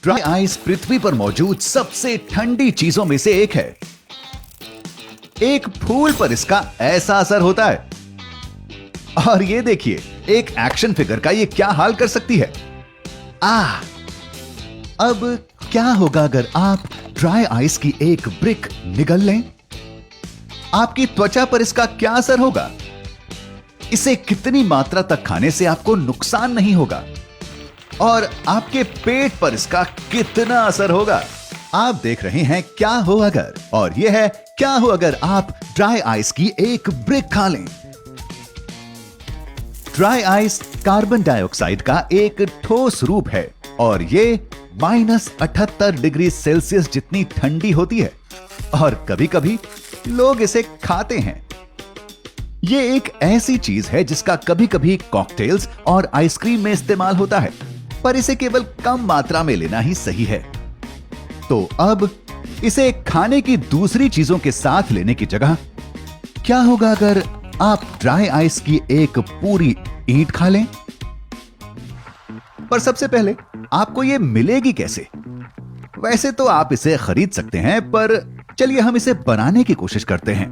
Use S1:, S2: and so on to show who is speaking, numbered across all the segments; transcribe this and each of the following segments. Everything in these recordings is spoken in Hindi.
S1: ड्राई आइस पृथ्वी पर मौजूद सबसे ठंडी चीजों में से एक है। एक फूल पर इसका ऐसा असर होता है। और ये देखिए, एक एक्शन फिगर का ये क्या हाल कर सकती है। अब क्या होगा अगर आप ड्राई आइस की एक ब्रिक निगल लें? आपकी त्वचा पर इसका क्या असर होगा? इसे कितनी मात्रा तक खाने से आपको नुकसान नहीं होगा? और आपके पेट पर इसका कितना असर होगा? आप देख रहे हैं क्या हो अगर, और यह है क्या हो अगर आप ड्राई आइस की एक ब्रिक खा लें। ड्राई आइस कार्बन डाइऑक्साइड का एक ठोस रूप है और ये -78 डिग्री सेल्सियस जितनी ठंडी होती है, और कभी कभी लोग इसे खाते हैं। ये एक ऐसी चीज है जिसका कभी कभी कॉकटेल्स और आइसक्रीम में इस्तेमाल होता है, पर इसे केवल कम मात्रा में लेना ही सही है। तो अब इसे खाने की दूसरी चीजों के साथ लेने की जगह क्या होगा अगर आप ड्राई आइस की एक पूरी ईंट खा लें? पर सबसे पहले आपको यह मिलेगी कैसे? वैसे तो आप इसे खरीद सकते हैं, पर चलिए हम इसे बनाने की कोशिश करते हैं।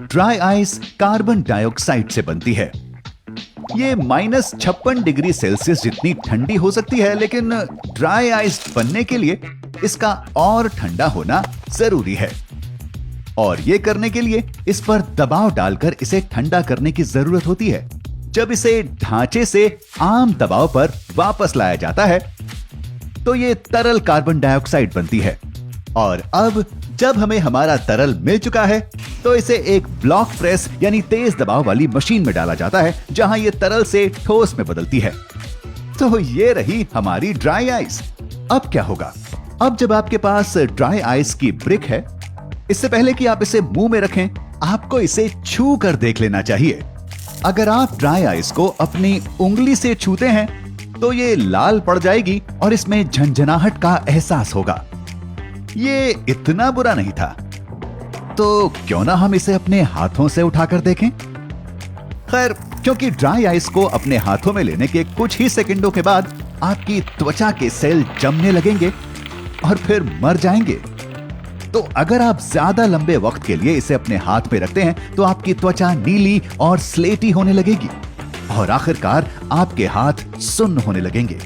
S1: ड्राई आइस कार्बन डाइऑक्साइड से बनती है। ये -56 डिग्री सेल्सियस जितनी ठंडी हो सकती है, लेकिन ड्राई आइस बनने के लिए इसका और ठंडा होना जरूरी है। और ये करने के लिए इस पर दबाव डालकर इसे ठंडा करने की जरूरत होती है। जब इसे ढांचे से आम दबाव पर वापस लाया जाता है तो ये तरल कार्बन डाइऑक्साइड बनती है। और अब जब हमें हमारा तरल मिल चुका है तो इसे एक ब्लॉक प्रेस यानी तेज दबाव वाली मशीन में डाला जाता है, जहां ये तरल से ठोस में बदलती है। तो ये रही हमारी ड्राई आइस। अब क्या होगा? अब जब आपके पास ड्राई आइस की ब्रिक है, इससे पहले कि आप इसे मुंह में रखें, आपको इसे छू कर देख लेना चाहिए। अगर आप ड्राई आइस को अपनी उंगली से छूते हैं तो ये लाल पड़ जाएगी और इसमें झंझनाहट का एहसास होगा। ये इतना बुरा नहीं था, तो क्यों ना हम इसे अपने हाथों से उठाकर देखें? खैर, क्योंकि ड्राई आइस को अपने हाथों में लेने के कुछ ही सेकंडों के बाद आपकी त्वचा के सेल जमने लगेंगे और फिर मर जाएंगे। तो अगर आप ज्यादा लंबे वक्त के लिए इसे अपने हाथ में रखते हैं तो आपकी त्वचा नीली और स्लेटी होने लगेगी और आखिरकार आपके हाथ सुन्न होने लगेंगे।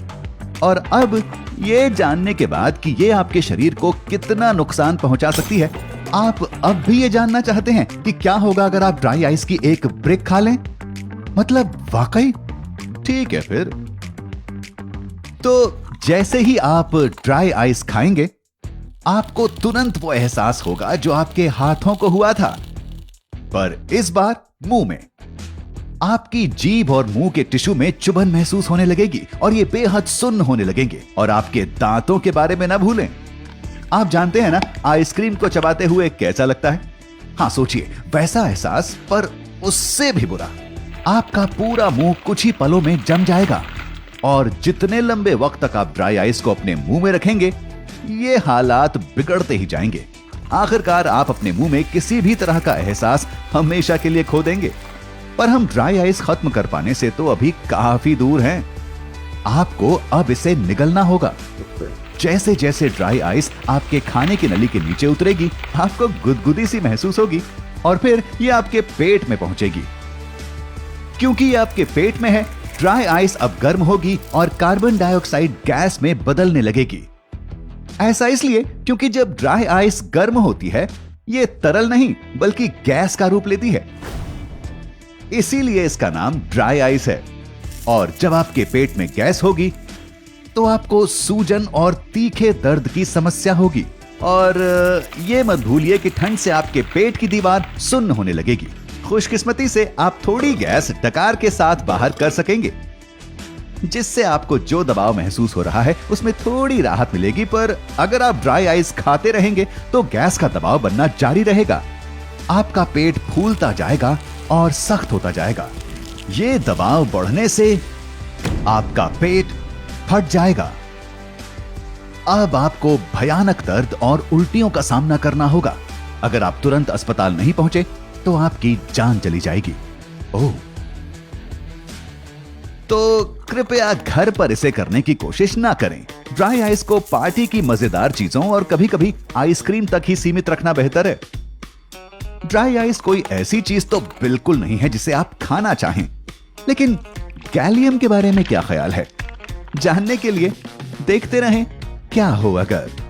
S1: और अब ये जानने के बाद कि ये आपके शरीर को कितना नुकसान पहुंचा सकती है, आप अब भी ये जानना चाहते हैं कि क्या होगा अगर आप ड्राई आइस की एक ब्रिक खा लें? मतलब वाकई? ठीक है फिर। तो जैसे ही आप ड्राई आइस खाएंगे, आपको तुरंत वो एहसास होगा जो आपके हाथों को हुआ था, पर इस बार मुंह में। आपकी जीभ और मुंह के टिश्यू में चुभन महसूस होने लगेगी और ये बेहद सुन्न होने लगेंगे। और आपके दांतों के बारे में ना भूलें। आप जानते हैं ना आइसक्रीम को चबाते हुए कैसा लगता है? हाँ, सोचिए वैसा एहसास, पर उससे भी बुरा। आपका पूरा मुंह कुछ ही पलों में जम जाएगा और जितने लंबे वक्त तक आप ड्राई आइस को अपने मुंह में रखेंगे, ये हालात बिगड़ते ही जाएंगे। आखिरकार आप अपने मुंह में किसी भी तरह का एहसास हमेशा के लिए खो देंगे। पर हम ड्राई आइस खत्म कर पाने से तो अभी काफी दूर हैं। आपको अब इसे निगलना होगा। जैसे जैसे ड्राई आइस आपके खाने की नली के नीचे उतरेगी, आपको गुदगुदी सी महसूस होगी और फिर ये आपके पेट में पहुंचेगी। क्योंकि ये आपके पेट में है, ड्राई आइस अब गर्म होगी और कार्बन डाइऑक्साइड गैस में बदलने लगेगी। ऐसा इसलिए क्योंकि जब ड्राई आइस गर्म होती है, ये तरल नहीं बल्कि गैस का रूप लेती है। इसीलिए इसका नाम ड्राई आइस है। और जब आपके पेट में गैस होगी तो आपको सूजन और तीखे दर्द की समस्या होगी। और ये मत भूलिए कि ठंड से आपके पेट की दीवार सुन्न होने लगेगी। खुशकिस्मती से आप थोड़ी गैस डकार के साथ बाहर कर सकेंगे, जिससे आपको जो दबाव महसूस हो रहा है उसमें थोड़ी राहत मिलेगी। पर अगर आप ड्राई आइस खाते रहेंगे तो गैस का दबाव बनना जारी रहेगा। आपका पेट फूलता जाएगा और सख्त होता जाएगा। ये दबाव बढ़ने से आपका पेट फट जाएगा। अब आपको भयानक दर्द और उल्टियों का सामना करना होगा। अगर आप तुरंत अस्पताल नहीं पहुंचे तो आपकी जान चली जाएगी। ओह, तो कृपया घर पर इसे करने की कोशिश ना करें। ड्राई आइस को पार्टी की मजेदार चीजों और कभी-कभी आइसक्रीम तक ही सीमित रखना बेहतर है। ड्राई आइस कोई ऐसी चीज तो बिल्कुल नहीं है जिसे आप खाना चाहें। लेकिन गैलियम के बारे में क्या ख्याल है? जानने के लिए देखते रहें क्या हो अगर।